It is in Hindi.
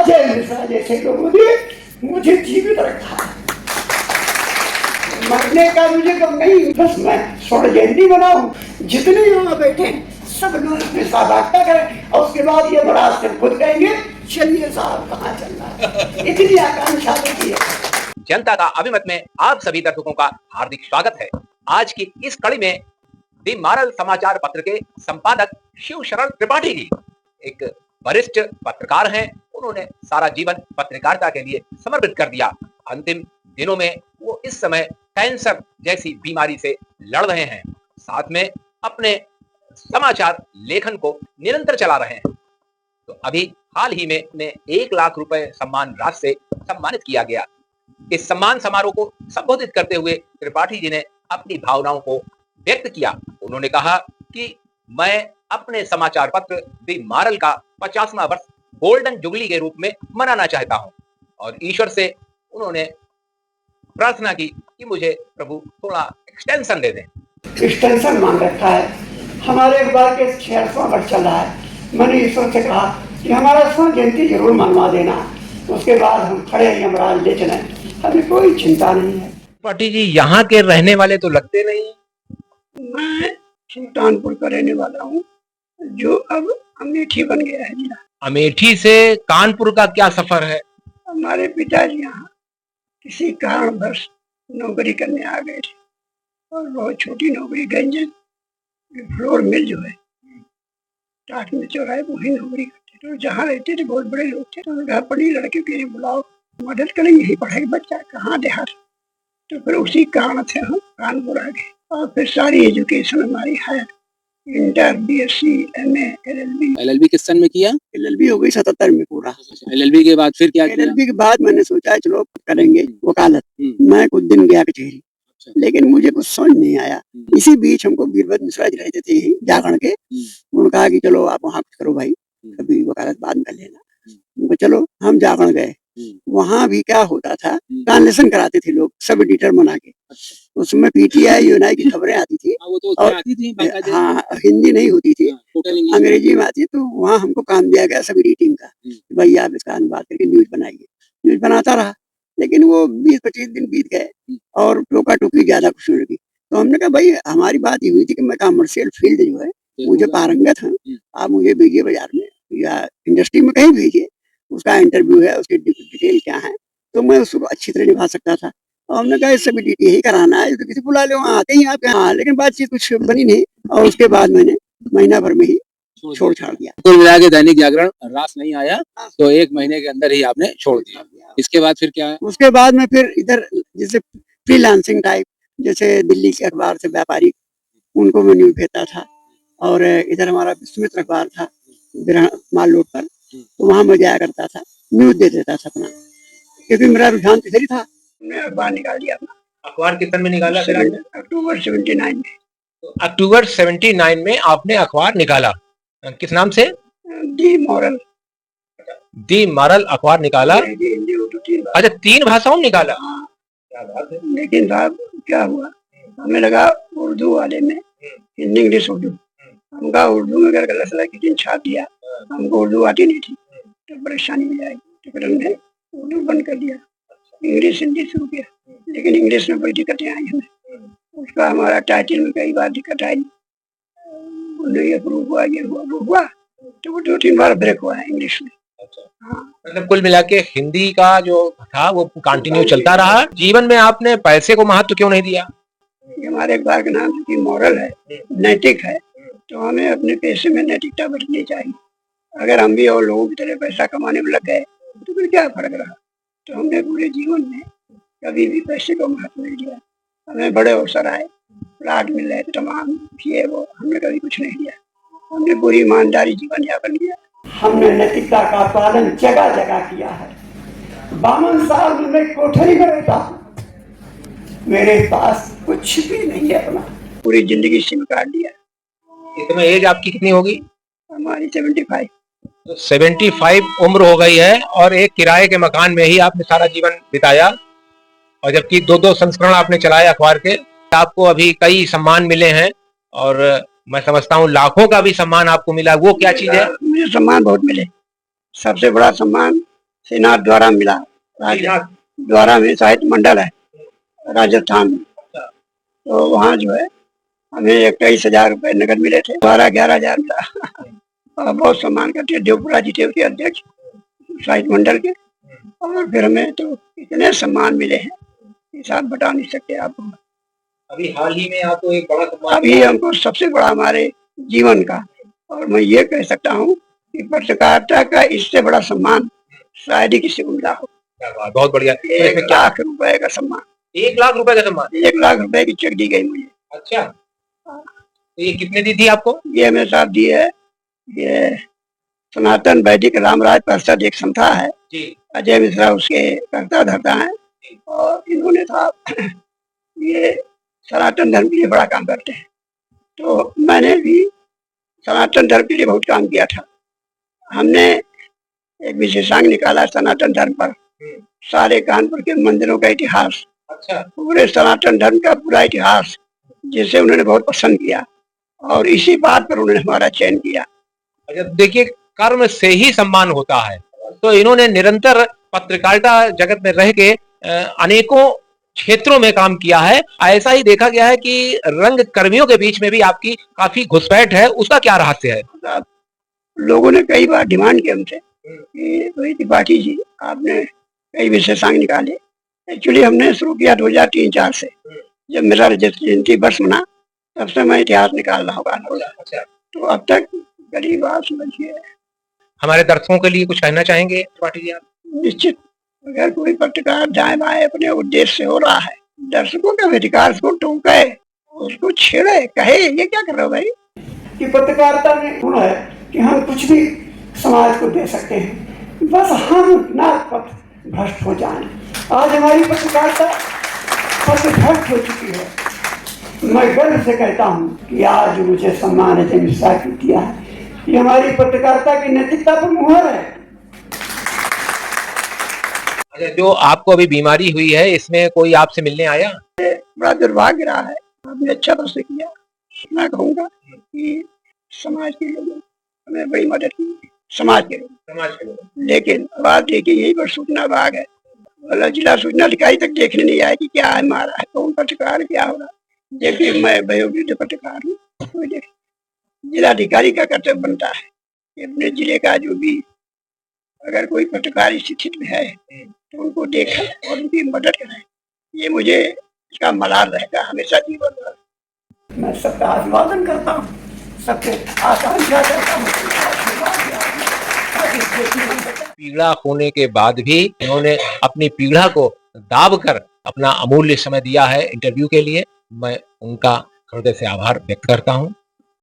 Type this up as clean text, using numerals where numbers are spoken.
अजय मिश्रा जैसे लोगों ने मुझे जीवित रखा। मरने का मुझे कब नहीं, बस मैं स्वर्ण जयंती मनाऊं, जितने यहाँ बैठे सब लोग अपने साथ वार्ता करें और उसके बाद ये बड़ा से खुद कहेंगे चलिए साहब कहाँ चल रहा है। इतनी आकांक्षा होती है। जनता का अभिमत में आप सभी दर्शकों का हार्दिक स्वागत है। आज की इस कड़ी में दी मारल समाचार पत्र के संपादक शिव शरण त्रिपाठी जी एक वरिष्ठ पत्रकार हैं। उन्होंने सारा जीवन पत्रकारिता के लिए समर्पित कर दिया। अंतिम दिनों में वो इस समय कैंसर जैसी बीमारी से लड़ रहे हैं, साथ में अपने समाचार लेखन को निरंतर चला रहे हैं। तो अभी हाल ही में उन्हें 1 लाख रुपए सम्मान राशि से सम्मानित किया गया। इस सम्मान समारोह को संबोधित करते हुए त्रिपाठी जी ने अपनी भावनाओं को व्यक्त किया। उन्होंने कहा कि मैं अपने समाचार पत्र दी मारल का 50वां वर्ष गोल्डन जुबली के रूप में मनाना चाहता हूं और ईश्वर से उन्होंने प्रार्थना की कि मुझे प्रभु थोड़ा एक्सटेंशन दे दें। एक्सटेंशन मांग रखा है। हमारे अखबार के 66वां वर्ष चल रहा है। मैंने ईश्वर से कहा कि हमारा स्वर्ण जयंती जरूर मनवा देना, उसके बाद हम खड़े यमराज ले चलें, हमें कोई चिंता नहीं है। त्रिपाठी जी यहाँ के रहने वाले तो लगते नहीं। मैं सुल्तानपुर का रहने वाला हूँ, जो अब अमेठी बन गया है जिला। अमेठी से कानपुर का क्या सफर है? हमारे पिताजी यहाँ किसी कारणवश नौकरी करने आ गए थे और बहुत छोटी नौकरी, गंजन फ्लोर मिल जो है टाट में चौराहे, वही नौकरी करते। तो जहाँ रहते थे बहुत बड़े लोग थे, तो कहा पढ़ी लड़के के लिए बुलाओ, मदद करेंगे, यही पढ़ाई बच्चा कहाँ देहात। तो फिर उसी कारण से हम कानपुर आ गए और फिर सारी एजुकेशन हमारी है, inter, BSc, MA, LLB. LLB किस सन में किया? एलएलबी हो गई 77 में पूरा। एलएलबी के बाद फिर क्या किया? एलएलबी के बाद मैंने सोचा चलो करेंगे वकालत। मैं कुछ दिन गया कचहरी, लेकिन मुझे कुछ समझ नहीं आया। इसी बीच हमको वीरभद्र मिश्रा जी रहते थे जागरण के, उन्होंने कहा कि चलो आप वहाँ कुछ करो भाई, कभी वकालत बाद में कर लेना। चलो हम जागरण गए। वहाँ भी क्या होता था, ट्रांसलेशन कराते थे लोग सब एडिटर बना के। उसमें पीटीआई यूनाई की खबरें आती थी और हाँ हिंदी नहीं होती थी, अंग्रेजी में आती। तो वहाँ हमको काम दिया गया सब एडिटिंग का, भाई आप इसका अनुवाद करके न्यूज बनाइए। न्यूज बनाता रहा, लेकिन वो 20-25 दिन बीत गए और टोका टोकी ज्यादा खुश हो लगी। तो हमने कहा भाई हमारी बात ये हुई थी कि मैं कमर्शियल फील्ड जो है मुझे पारंगत हूँ, आप मुझे भेजिए बाजार में या इंडस्ट्री में कहीं भेजिए, उसका इंटरव्यू है, उसकी डिटेल क्या है, तो मैं उसको अच्छी तरह निभा सकता था। और हमने कहा इससे भी यही कराना है, तो किसी बुला लो, आते ही आप यहाँ। लेकिन बातचीत कुछ बनी नहीं और उसके बाद मैंने महीना भर में ही छोड़ छाड़ दिया। कुल मिला के दैनिक जागरण रास नहीं आया तो 1 महीने के अंदर ही आपने छोड़ दिया। इसके बाद फिर क्या है? उसके बाद में फिर इधर जैसे फ्रीलांसिंग टाइप, जैसे दिल्ली के अखबार से व्यापारी, उनको मैं न्यूज भेजता था। और इधर हमारा विश्वमित्र अखबार था माल रोड पर, तो वहां मैं जाया करता था, न्यूज दे देता था अपना, क्योंकि मेरा रुझान इधर ही था। मैंने अखबार निकाल दिया अपना। अखबार किस सन में निकाला? अक्टूबर 79 में। अक्टूबर 79 में आपने अखबार निकाला, किस नाम से? दी मॉरल। दी मारल अखबार निकाला। अच्छा, 3 भाषाओं में निकाला। क्या बात है। लेकिन साहब क्या हुआ, हमें लगा उर्दू वाले में हिंदी इंग्लिश उर्दू, हम कहा उर्दू में अगर गलत सलत किसी ने छाप दिया, हमको उर्दू आती नहीं थी तो परेशानी हो जाएगी। तो फिर हमने उर्दू बंद कर दिया, इंग्लिश हिंदी शुरू किया। लेकिन इंग्लिश में बड़ी दिक्कतें आई हमें, उसका हमारा टाइटल में कई बार दिक्कत आई, नहीं अप्रूव हुआ, ये हुआ वो हुआ, तो वो 2-3 बार ब्रेक हुआ है इंग्लिश में। मतलब कुल मिला के हिंदी का जो था वो कंटिन्यू चलता रहा। जीवन में आपने पैसे को महत्व क्यों नहीं दिया? हमारे अखबार का नाम की मॉरल है, नैतिक है, तो हमें अपने पैसे में नैतिकता बरतनी चाहिए। अगर हम भी और लोगों की तरह पैसा कमाने में लग गए तो फिर क्या फर्क रहा। तो हमने पूरे जीवन में कभी भी पैसे को महत्व नहीं दिया। हमें बड़े अवसर आए, प्लाट मिले, तमाम ये वो, हमने कभी कुछ नहीं दिया। हमने पूरी ईमानदारी जीवन यापन किया। हमने नैतिकता का पालन जगह जगह किया है। 52 साल में कोठरी में रहता हूँ, मेरे पास कुछ भी नहीं है अपना, पूरी जिंदगी सिम काट दिया। इस समय एज आपकी कितनी होगी? हमारी 75। 75 उम्र हो गई है और एक किराए के मकान में ही आपने सारा जीवन बिताया, और जबकि 2 संस्करण आपने चलाए अखबार के। आपको अभी कई सम्मान मिले हैं और मैं समझता हूँ लाखों का भी सम्मान आपको मिला। वो क्या चीज है? मुझे सम्मान बहुत मिले। सबसे बड़ा सम्मान सेना द्वारा मिला, राज्य द्वारा में साहित्य मंडल है राजस्थान में। तो वहाँ जो है हमें 21,000 रुपए नगद मिले थे, 11,000 मिला। और बहुत सम्मान करते, देवपुरा जी थे उसके अध्यक्ष साहित्य मंडल के। और फिर हमें तो इतने सम्मान मिले हैं इस आप बता नहीं सकते आपको। अभी हाल ही में आपको एक बड़ा सम्मान अभी हमको सबसे बड़ा हमारे जीवन का, और मैं ये कह सकता हूँ कि पत्रकारिता का इससे बड़ा सम्मान शायद ही किसी को मिला हो। बहुत बढ़िया। 1 लाख रुपए का सम्मान। 1 लाख रुपए का सम्मान? 1 लाख रुपए की चेक दी गई मुझे। अच्छा, तो ये कितने दी थी आपको? ये मेरे साथ दी है, ये सनातन वैदिक रामराज परिषद एक संस्था है जी। अजय मिश्रा उसके कर्ता धर्ता है। और इन्होंने था ये सनातन धर्म के लिए बड़ा काम करते हैं। तो मैंने भी सनातन धर्म के लिए बहुत काम किया था। हमने एक विशेषांक निकाला सनातन धर्म पर, सारे कानपुर के मंदिरों का इतिहास। अच्छा। पूरे सनातन धर्म का पूरा इतिहास, जिसे उन्होंने बहुत पसंद किया और इसी बात पर उन्होंने हमारा चयन किया। अच्छा, देखिए कर्म से ही सम्मान होता है, तो इन्होंने निरंतर पत्रकारिता जगत में रह के अनेकों क्षेत्रों में काम किया है। ऐसा ही देखा गया है कि रंग कर्मियों के बीच में भी आपकी काफी घुसपैठ है, उसका क्या रहस्य है? लोगों ने कई बार डिमांड की हमसे कि रोहित त्रिपाठी जी आपने कई विशेषांक निकाले। एक्चुअली हमने शुरू किया 2003-04 से, जब मेरा जयंती वर्ष मना तब से मैं इतिहास निकाल रहा हूँ। अच्छा। तो अब तक करीब आप समझिए। हमारे दर्शकों के लिए कुछ कहना चाहेंगे त्रिपाठी जी आप? निश्चित, अगर कोई पत्रकार दाएं बाएं अपने उद्देश्य से हो रहा है, दर्शकों के अधिकार को टोके, उसको छेड़े, कहे ये क्या कर रहे हो भाई। कि पत्रकारिता में गुण है कि हम कुछ भी समाज को दे सकते हैं, बस हम नाक पथ भ्रष्ट हो जाएं। आज हमारी पत्रकारिता पथ भ्रष्ट हो चुकी है। मैं गर्व से कहता हूँ कि आज मुझे सम्मान अजय मिश्रा की दिया है, ये हमारी पत्रकारिता की नैतिकता पर मुहर है। अच्छा, जो आपको अभी बीमारी हुई है, इसमें कोई आपसे मिलने आया? बड़ा दुर्भाग्य रहा है, आपने अच्छा प्रश्न किया। मैं कहूँगा कि समाज के लोगों हमें बड़ी मदद की, समाज के लोग। लेकिन बात देखिए, यही पर सूचना विभाग है, मतलब जिला सूचना अधिकारी तक देखने नहीं आया कि क्या है, मारा है, कौन पत्रकार क्या होगा। देखिए मैं वयोवृद्ध पत्रकार हूँ, कोई देख, जिलाधिकारी का कर्तव्य बनता है कि अपने जिले का जो भी अगर कोई पत्रकार स्थिति में है तो उनको देखें और उनकी मदद करें। ये मुझे इसका मलाल रहेगा हमेशा जीवन भर। मैं सबका अभिवादन करता हूँ, सबके आकांक्षा करता हूँ। पीड़ा होने के बाद भी उन्होंने अपनी पीड़ा को दाब कर अपना अमूल्य समय दिया है इंटरव्यू के लिए। मैं उनका हृदय से आभार व्यक्त करता हूँ।